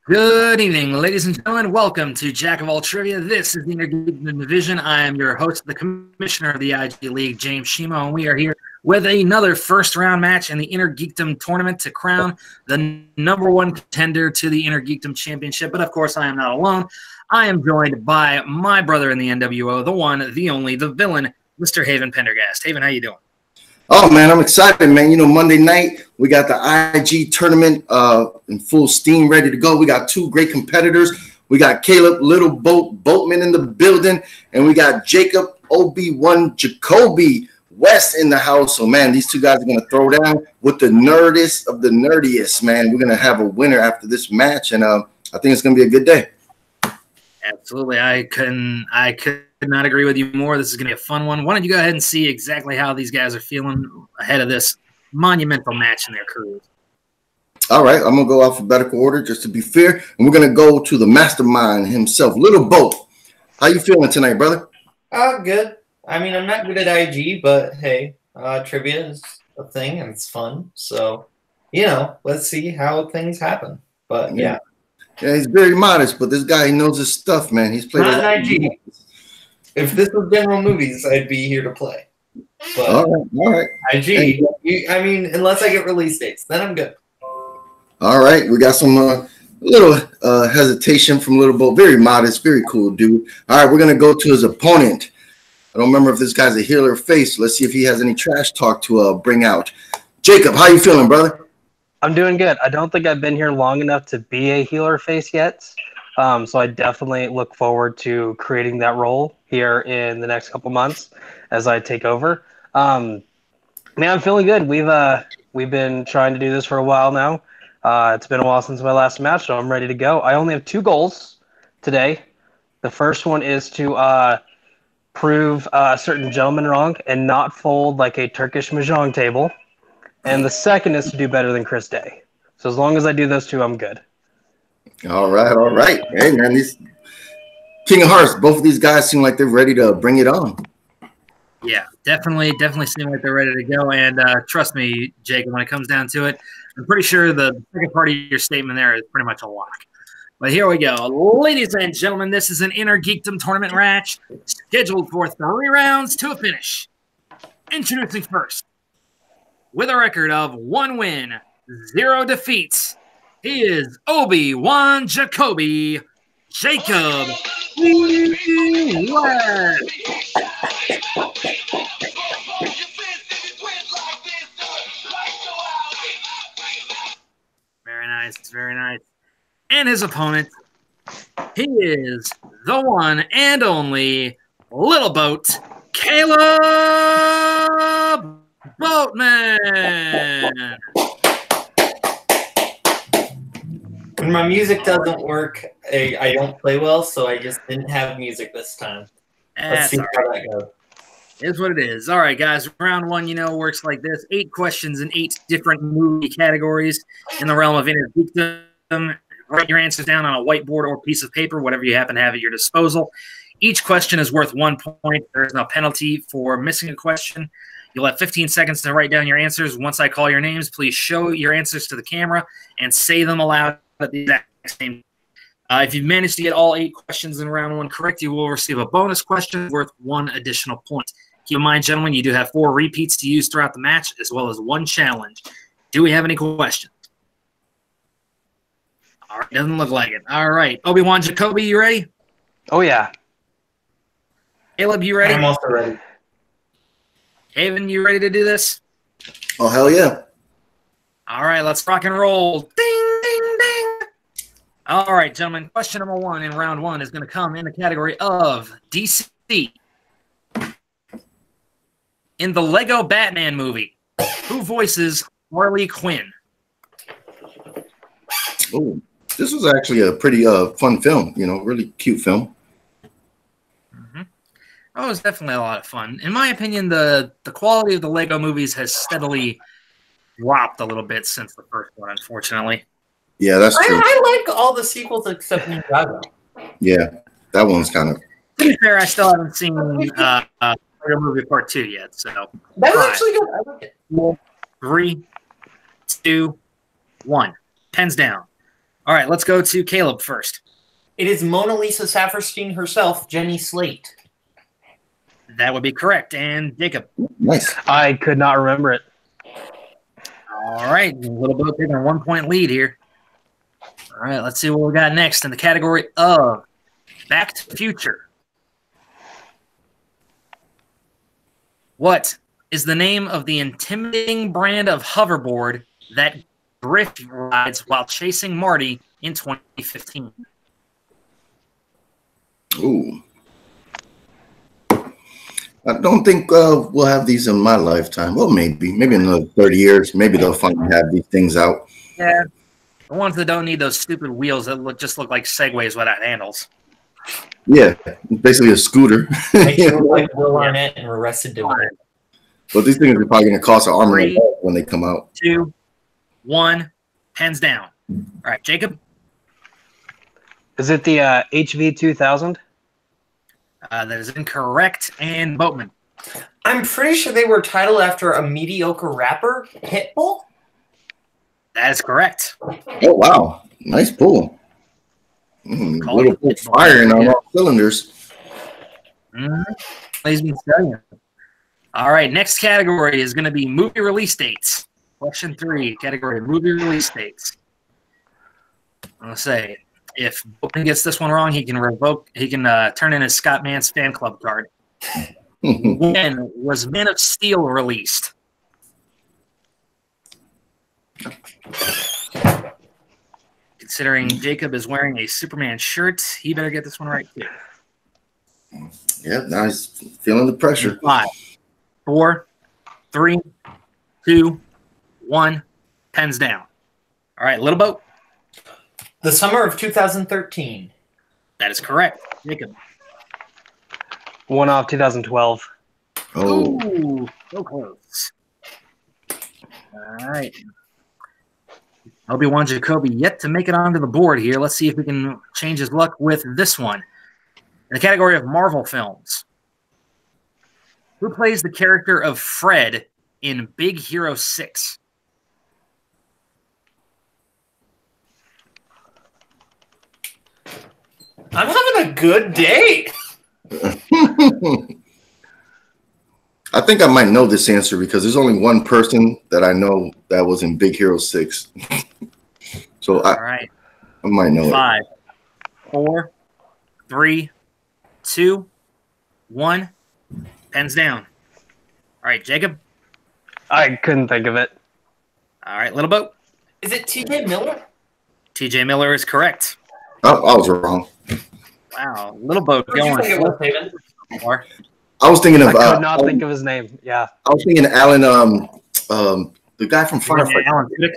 Good evening, ladies and gentlemen. Welcome to Jack of All Trivia. This is the Intergeekdom Division. I am your host, the Commissioner of the IG League, James Shimo, and we are here with another first-round match in the Intergeekdom Tournament to crown the #1 contender to the Intergeekdom Championship. But, of course, I am not alone. I am joined by my brother in the NWO, the one, the only, the villain, Mr. Haven Pendergast. Haven, how you doing? Oh, man, I'm excited, man. You know, Monday night, we got the IG tournament in full steam, ready to go. We got two great competitors. We got Caleb Boatman in the building, and we got Jacob Obi-Wan Jacoby West in the house. So, man, these two guys are going to throw down with the nerdest of the nerdiest, man. We're going to have a winner after this match, and I think it's going to be a good day. Absolutely. I could not agree with you more. This is going to be a fun one. Why don't you go ahead and see exactly how these guys are feeling ahead of this monumental match in their careers. All right, I'm going to go alphabetical order just to be fair, and we're going to go to the mastermind himself, Little Boat. How you feeling tonight, brother? Good. I mean, I'm not good at IG, but hey, trivia is a thing and it's fun. So, you know, let's see how things happen. But yeah. Yeah, he's very modest, but this guy, he knows his stuff, man. He's played not IG. If this was general movies, I'd be here to play. But all right. IG, I mean, unless I get release dates, then I'm good. All right, we got some little hesitation from Little Boat. Very modest, very cool dude. All right, we're gonna go to his opponent. I don't remember if this guy's a heel or face. Let's see if he has any trash talk to bring out. Jacob, how you feeling, brother? I'm doing good. I don't think I've been here long enough to be a healer face yet. So I definitely look forward to creating that role here in the next couple months as I take over. Man, I'm feeling good. We've been trying to do this for a while now. It's been a while since my last match, so I'm ready to go. I only have 2 goals today. The first one is to prove a certain gentleman wrong and not fold like a Turkish mahjong table. And the second is to do better than Chris Day. So as long as I do those 2, I'm good. All right. Hey, man, these King of Hearts, both of these guys seem like they're ready to bring it on. Yeah, definitely seem like they're ready to go. And trust me, Jacob, when it comes down to it, I'm pretty sure the second part of your statement there is pretty much a lock. But here we go. Ladies and gentlemen, this is an Intergeekdom tournament match scheduled for 3 rounds to a finish. Introducing first, with a record of 1 win, 0 defeats, he is Obi-Wan Jacoby, Jacob West. Very nice. And his opponent, he is the one and only Little Boat, Caleb Boatman. When my music doesn't work, I don't play well, so I just didn't have music this time. Let's see how that goes. It's what it is. All right, guys. Round 1, you know, works like this. 8 questions in 8 different movie categories in the realm of Intergeekdom. Write your answers down on a whiteboard or piece of paper, whatever you happen to have at your disposal. Each question is worth 1 point. There is no penalty for missing a question. You'll have 15 seconds to write down your answers. Once I call your names, please show your answers to the camera and say them aloud at the exact same time. If you've managed to get all 8 questions in round 1 correct, you will receive a bonus question worth 1 additional point. Keep in mind, gentlemen, you do have 4 repeats to use throughout the match, as well as 1 challenge. Do we have any questions? All right, doesn't look like it. All right, Obi-Wan Jacoby, you ready? Oh, yeah. Caleb, you ready? I'm also ready. Haven, you ready to do this? Oh, hell yeah. All right, let's rock and roll. Ding, ding, ding. All right, gentlemen, question number 1 in round 1 is going to come in the category of DC. In the Lego Batman movie, who voices Harley Quinn? Oh, this was actually a pretty fun film, you know, really cute film. Oh, it was definitely a lot of fun. In my opinion, the quality of the Lego movies has steadily dropped a little bit since the first one, unfortunately. Yeah, that's true. I like all the sequels except Ninjago. Yeah, that one's kind of... To be fair, I still haven't seen Lego Movie Part 2 yet, so... That was actually good. I like it. 3, 2, 1. Pens down. All right, let's go to Caleb first. It is Mona Lisa Saperstein herself, Jenny Slate. That would be correct. And Jacob. Nice. I could not remember it. All right, a little bit taking a 1-point lead here. All right, let's see what we got next in the category of Back to the Future. What is the name of the intimidating brand of hoverboard that Griff rides while chasing Marty in 2015? Ooh. I don't think we'll have these in my lifetime. Well, maybe another 30 years. Maybe they'll finally have these things out. Yeah, the ones that don't need those stupid wheels that just look like Segways without handles. Yeah, basically a scooter. They look like Will Arnett and Arrested Development. But these things are probably going to cost an arm and a leg when they come out. 2, 1, hands down. All right, Jacob. Is it the HV2000? That is incorrect. And Boatman. I'm pretty sure they were titled after a mediocre rapper, Pitbull. That is correct. Oh, wow. Nice pull. Little pull firing on all cylinders. He's been studying. All right, next category is going to be movie release dates. Question 3, category movie release dates. I'm going to say, if Boatman gets this one wrong, he can turn in his Scott Mann's fan club card. When was Man of Steel released? Considering Jacob is wearing a Superman shirt, he better get this one right too. Yeah, now he's feeling the pressure. 5, 4, 3, 2, 1, pens down. All right, Little Boat. The summer of 2013. That is correct. Jacob. One off 2012. Oh. Ooh, so close. All right. Obi-Wan Jacoby yet to make it onto the board here. Let's see if we can change his luck with this one. In the category of Marvel films, who plays the character of Fred in Big Hero 6? I'm having a good day. I think I might know this answer because there's only one person that I know that was in Big Hero 6. So All right. I might know 5, 4, 3, 2, 1. Pens down. All right, Jacob. I couldn't think of it. All right, Little Boat. Is it T.J. Miller? T.J. Miller is correct. Oh, I was wrrong. Wow, Little Boat What did you going. think it was, David? I was thinking of. I could not think of his name. Yeah. I was thinking Alan, the guy from Firefight. Alan Tudyk?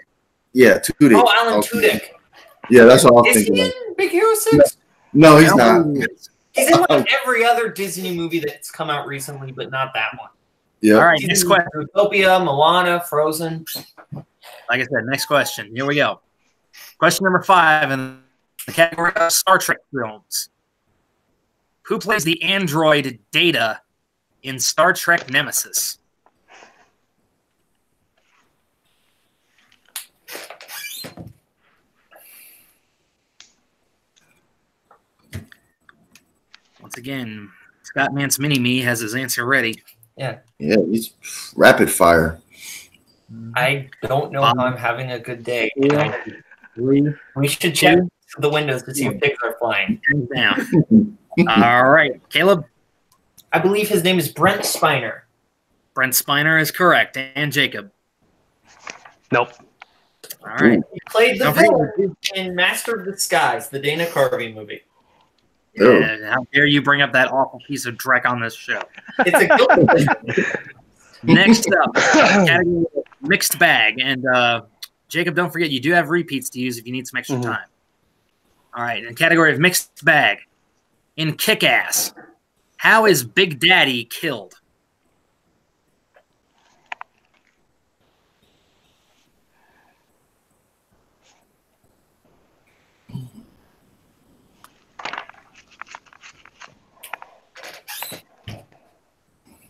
Yeah, Tudyk. Oh, Alan Tudyk. Yeah, that's what I was Is thinking he of. in Big Hero 6? No, he's not. He's in like every other Disney movie that's come out recently, but not that one. Yeah. All right, He's next in question. Utopia, Moana, Frozen. Like I said, next question. Here we go. Question number 5 in the category of Star Trek films. Who plays the android Data in Star Trek Nemesis? Once again, Scott Mance Mini-Me has his answer ready. Yeah. Yeah, he's rapid fire. I don't know how I'm having a good day. 3, We should check the windows to see if pigs are flying. down. All right, Caleb. I believe his name is Brent Spiner. Brent Spiner is correct. And Jacob. Nope. All right. He played the Don't forget- villain in Master of Disguise, the Dana Carvey movie. Yeah, how dare you bring up that awful piece of dreck on this show? It's a good Next up, category of mixed bag. And Jacob, don't forget, you do have repeats to use if you need some extra time. All right, in the category of mixed bag, in Kick-Ass, how is Big Daddy killed?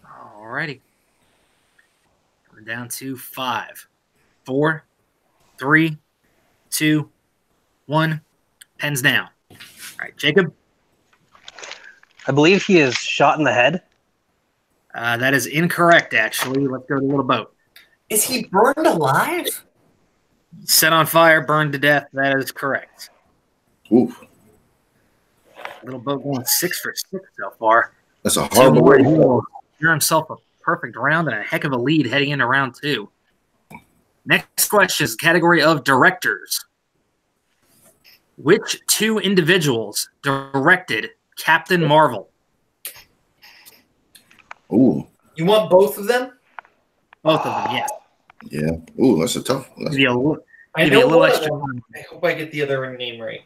Alrighty. We're down to 5, 4, 3, 2, 1. Pens down. All right, Jacob. I believe he is shot in the head. That is incorrect, actually. Let's go to Little Boat. Is he burned alive? Set on fire, burned to death. That is correct. Oof. Little Boat going 6 for 6 so far. That's a 2 horrible more. way. He will secure himself a perfect round and a heck of a lead heading into round 2. Next question is the category of directors. Which 2 individuals directed Captain Marvel? Ooh. You want both of them? Both of them, yes. Yeah. Ooh, that's a tough one. Give you a little, I give you a know little one of extra them. time. I hope I get the other name right.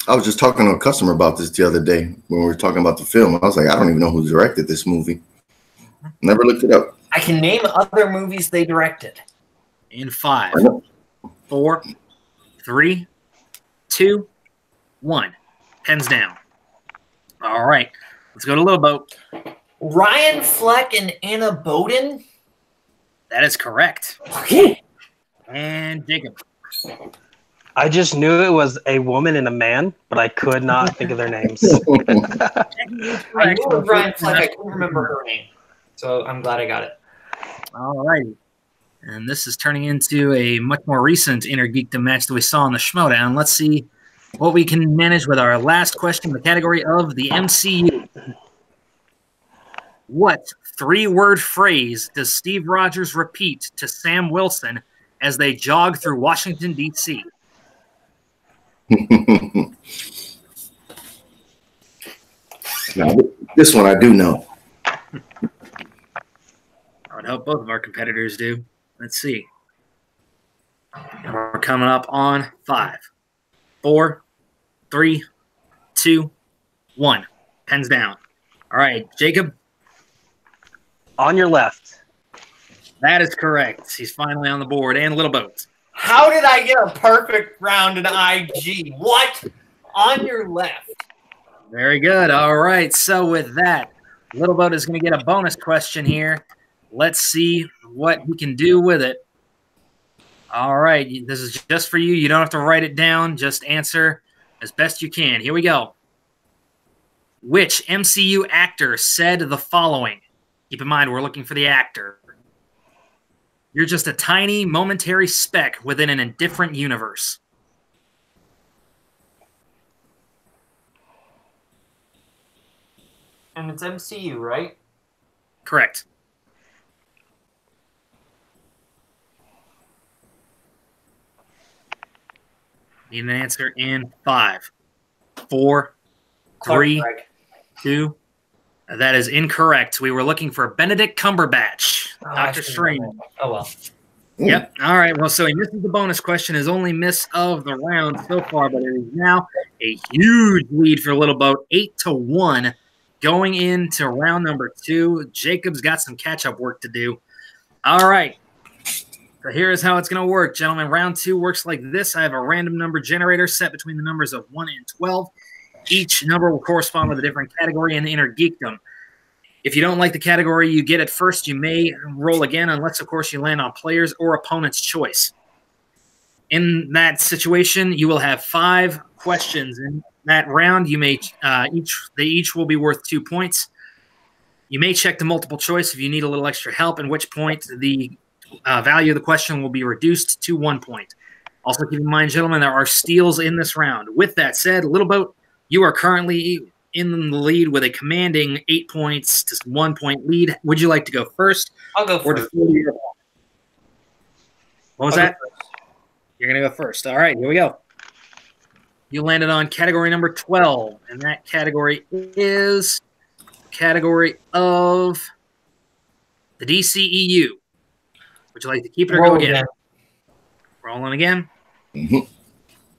I was just talking to a customer about this the other day when we were talking about the film. I was like, I don't even know who directed this movie. Never looked it up. I can name other movies they directed. In 5, 4, 3, 2, 1. Pens down. All right. Let's go to Little Boat. Ryan Fleck and Anna Boden? That is correct. Okay. And Jacob. I just knew it was a woman and a man, but I could not think of their names. I knew it was Ryan Fleck. I couldn't remember her name. So I'm glad I got it. All righty. And this is turning into a much more recent Inner Geekdom match that we saw in the Schmodown. Let's see what we can manage with our last question, the category of the MCU. What 3-word phrase does Steve Rogers repeat to Sam Wilson as they jog through Washington, D.C.? Now, this one I do know. I would hope both of our competitors do. Let's see. And we're coming up on 5, 4, 3, 2, 1. Pens down. All right, Jacob. On your left. That is correct. He's finally on the board. And Little Boat. How did I get a perfect round in IG? What? On your left. Very good. All right. So with that, Little Boat is going to get a bonus question here. Let's see what he can do with it. All right. This is just for you. You don't have to write it down. Just answer as best you can. Here we go. Which MCU actor said the following? Keep in mind, we're looking for the actor. You're just a tiny, momentary speck within an indifferent universe. And it's MCU, right? Correct. Need an answer in 5, 4, 3, 2. That is incorrect. We were looking for Benedict Cumberbatch, Doctor Strange. Oh, well. Yep. All right. Well, so he misses the bonus question, his only miss of the round so far, but it is now a huge lead for Little Boat, 8-1, going into round number 2. Jacob's got some catch-up work to do. All right. So here's how it's going to work, gentlemen. Round 2 works like this. I have a random number generator set between the numbers of 1 and 12. Each number will correspond with a different category in the Inner Geekdom. If you don't like the category you get at first, you may roll again, unless, of course, you land on player's or opponent's choice. In that situation, you will have 5 questions. In that round, you may they each will be worth 2 points. You may check the multiple choice if you need a little extra help, at which point the value of the question will be reduced to 1 point. Also, keep in mind, gentlemen, there are steals in this round. With that said, Little Boat, you are currently in the lead with a commanding 8 points to 1 point lead. Would you like to go first? I'll go Or first. what was that? You're going to go first. All right, here we go. You landed on category number 12, and that category is category of the DCEU. Would you like to keep it or go again? Rolling again. Mm-hmm.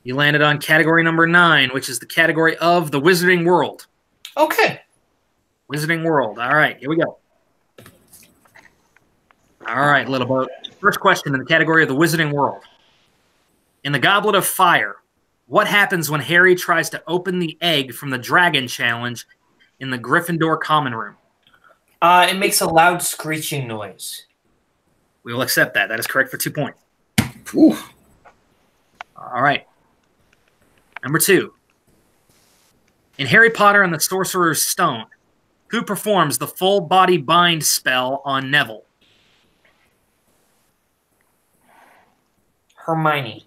You landed on category number 9, which is the category of the Wizarding World. Okay. Wizarding World. All right, here we go. All right, Little Boat. First question in the category of the Wizarding World. In the Goblet of Fire, what happens when Harry tries to open the egg from the Dragon Challenge in the Gryffindor common room? It makes a loud screeching noise. We will accept that. That is correct for 2 points. Ooh. All right. Number 2. In Harry Potter and the Sorcerer's Stone, who performs the full body bind spell on Neville? Hermione.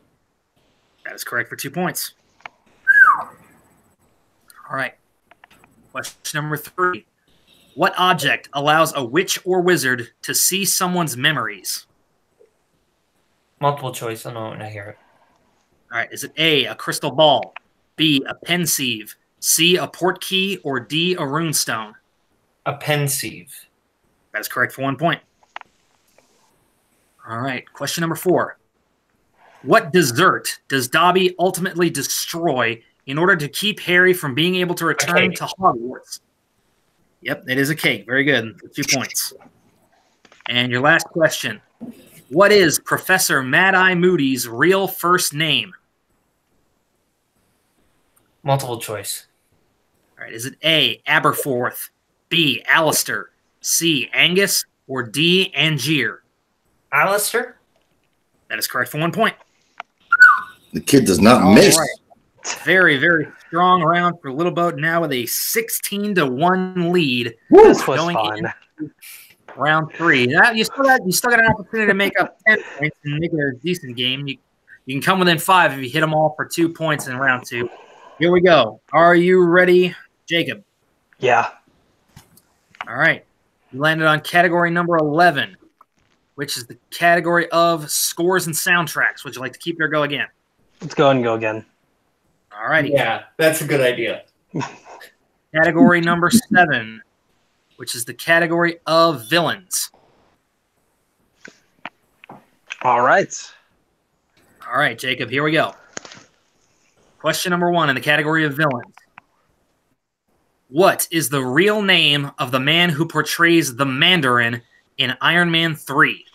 That is correct for 2 points. All right. Question number 3. What object allows a witch or wizard to see someone's memories? Multiple choice. I know when I hear it. All right. Is it A, a crystal ball, B, a pensieve, C, a portkey, or D, a runestone? A pensieve. That is correct for 1 point. All right. Question number 4. What dessert does Dobby ultimately destroy in order to keep Harry from being able to return to Hogwarts? Yep, it is a cake. Very good. For 2 points. And your last question. What is Professor Mad-Eye Moody's real first name? Multiple choice. All right. Is it A, Aberforth, B, Alistair, C, Angus, or D, Angier? Alistair? That is correct for 1 point. The kid does not miss. Right. Very, very strong round for Little Boat now with a 16-1 lead. This was fun. Round 3. You still got an opportunity to make up 10 points and make it a decent game. You can come within 5 if you hit them all for 2 points in round 2. Here we go. Are you ready, Jacob? Yeah. All right. You landed on category number 11, which is the category of scores and soundtracks. Would you like to keep or go again? Let's go ahead and go again. All righty. Yeah, that's a good idea. Category number 7, which is the category of villains. All right. All right, Jacob, here we go. Question number 1 in the category of villains. What is the real name of the man who portrays the Mandarin in Iron Man 3?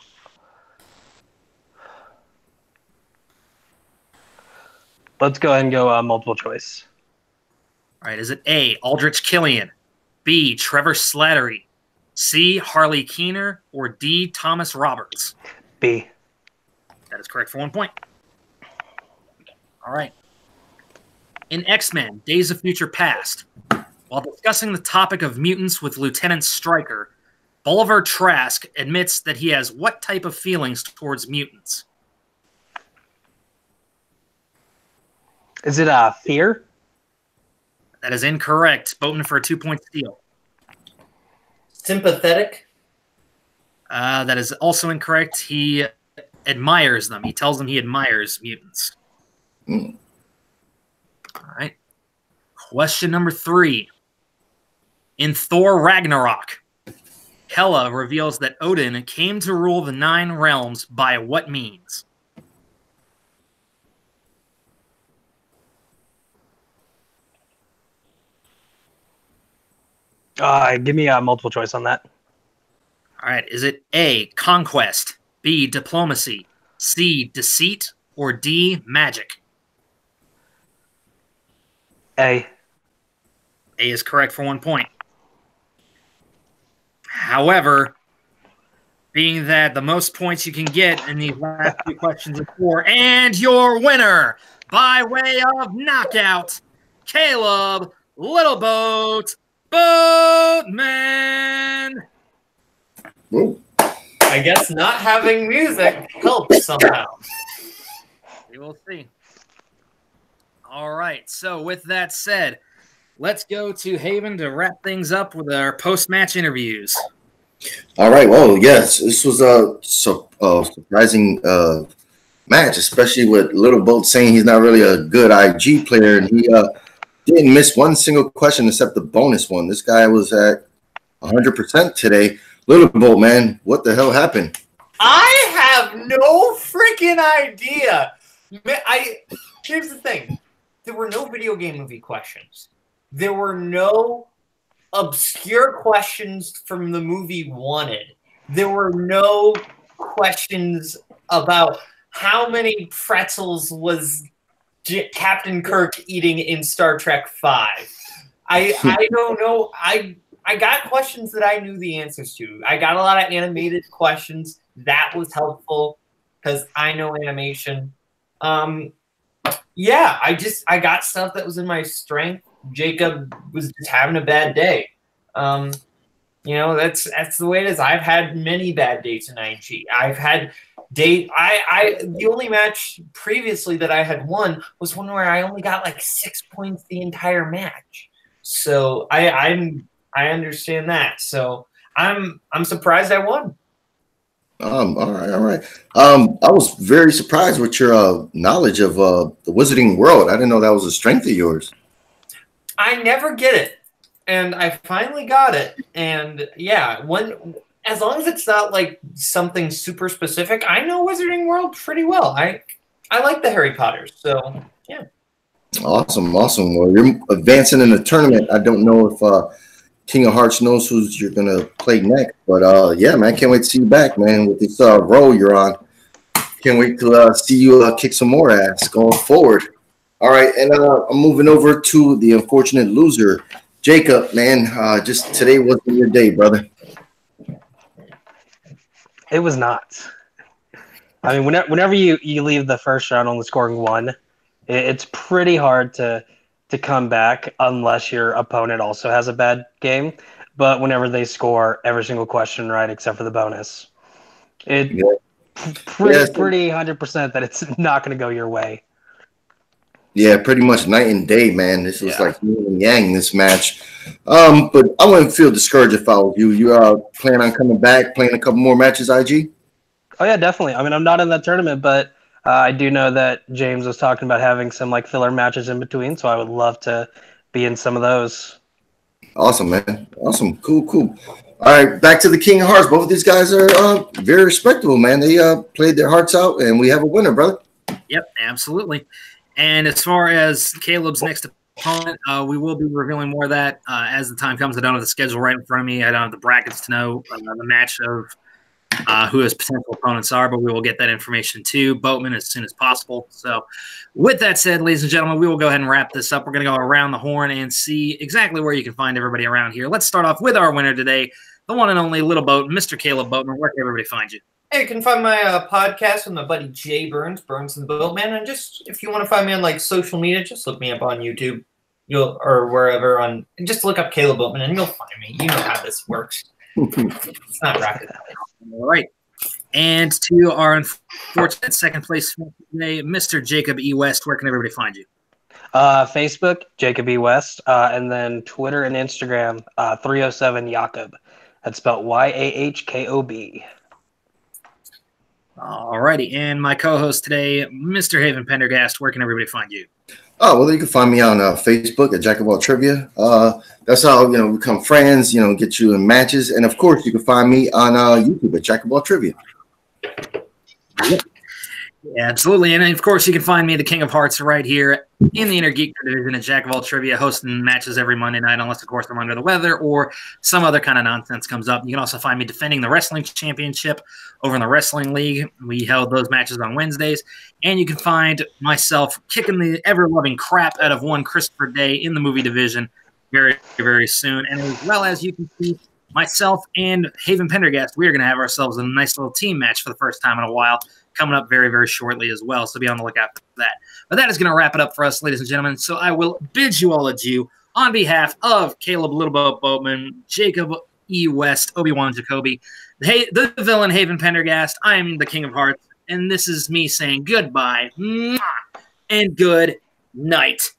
Let's go ahead and go multiple choice. All right, is it A, Aldrich Killian, B, Trevor Slattery, C, Harley Keener, or D, Thomas Roberts? B. That is correct for 1 point. All right. In X-Men, Days of Future Past, while discussing the topic of mutants with Lieutenant Stryker, Bolivar Trask admits that he has what type of feelings towards mutants? Is it fear? That is incorrect. Boatman for a 2-point steal. Sympathetic? That is also incorrect. He admires them. He tells them he admires mutants. Mm. All right. Question number 3. In Thor Ragnarok, Hela reveals that Odin came to rule the 9 realms by what means? Give me a multiple choice on that. All right. Is it A, conquest, B, diplomacy, C, deceit, or D, magic? A. A is correct for 1 point. However, being that the most points you can get in these last 2 questions is 4, and your winner by way of knockout, Caleb Littleboat Boatman. Whoa. I guess not having music helps somehow. We will see. All right. So with that said, let's go to Haven to wrap things up with our post-match interviews. All right. Well, yes, this was a surprising match, especially with Little Boat saying he's not really a good IG player, and he didn't miss one single question except the bonus one. This guy was at 100% today. Little Boat, man, what the hell happened? I have no freaking idea. Here's the thing. There were no video game movie questions. There were no obscure questions from the movie Wanted. There were no questions about how many pretzels was Captain Kirk eating in Star Trek V. I don't know. I I got questions that I knew the answers to. I got a lot of animated questions. That was helpful because I know animation. Yeah, I got stuff that was in my strength. Jacob was just having a bad day. You know, that's the way it is. I've had many bad days in IG. I've had the only match previously that I had won was one where I only got like 6 points the entire match. So I understand that. So I'm surprised I won. All right. I was very surprised with your knowledge of the Wizarding World. I didn't know that was a strength of yours. I never get it, and I finally got it. And yeah, as long as it's not like something super specific, I know Wizarding World pretty well. I like the Harry Potters, so yeah. Awesome. Well, you're advancing in the tournament. I don't know if King of Hearts knows who you're gonna play next, but yeah, man, can't wait to see you back, man, with this role you're on. Can't wait to see you kick some more ass going forward. All right, and I'm moving over to the unfortunate loser, Jacob. Man, just today wasn't your day, brother. It was not. I mean, whenever you leave the first round only scoring one, it's pretty hard to come back unless your opponent also has a bad game. But whenever they score every single question right except for the bonus, pretty 100% that it's not going to go your way. Yeah, pretty much night and day, man. This was like yin and yang, this match. But I wouldn't feel discouraged if I was you. You plan on coming back, playing a couple more matches, IG? Oh, yeah, definitely. I mean, I'm not in that tournament, but I do know that James was talking about having some like filler matches in between, so I would love to be in some of those. Awesome, man. Awesome. Cool. All right, back to the King of Hearts. Both of these guys are very respectable, man. They played their hearts out, and we have a winner, brother. Yep, absolutely. And as far as Caleb's next opponent, we will be revealing more of that as the time comes. I don't have the schedule right in front of me. I don't have the brackets to know the match of who his potential opponents are, but we will get that information to Boatman as soon as possible. So with that said, ladies and gentlemen, we will go ahead and wrap this up. We're going to go around the horn and see exactly where you can find everybody around here. Let's start off with our winner today, the one and only Little Boat, Mr. Caleb Boatman. Where can everybody find you? Hey, you can find my podcast with my buddy Jay Burns and the Boatman. And just if you want to find me on like social media, just look me up on YouTube, or wherever just look up Caleb Boatman and you'll find me. You know how this works. It's not rocket science. All right. And to our unfortunate second place today, Mr. Jacob E. West. Where can everybody find you? Facebook, Jacob E. West, and then Twitter and Instagram, 307 Jakob. That's spelled YAHKOB. All righty. And my co-host today, Mr. Haven Pendergast. Where can everybody find you? Oh, well, you can find me on Facebook at Jack of All Trivia. That's how, we become friends, get you in matches. And, of course, you can find me on YouTube at Jack of All Trivia. Yep. Yeah, absolutely. And, of course, you can find me, the King of Hearts, right here in the Inner Geek division at Jack of All Trivia, hosting matches every Monday night, unless, of course, I'm under the weather or some other kind of nonsense comes up. You can also find me defending the Wrestling Championship over in the Wrestling League. We held those matches on Wednesdays. And you can find myself kicking the ever-loving crap out of one Christopher Day in the movie division very, very soon. And as well as you can see myself and Haven Pendergast, we are going to have ourselves a nice little team match for the first time in a while coming up very, very shortly as well. So be on the lookout for that. But that is going to wrap it up for us, ladies and gentlemen. So I will bid you all adieu on behalf of Caleb Little Boat Boatman, Jacob E. West, Obi-Wan Jacoby, the villain Haven Pendergast. I am the King of Hearts, and this is me saying goodbye and good night.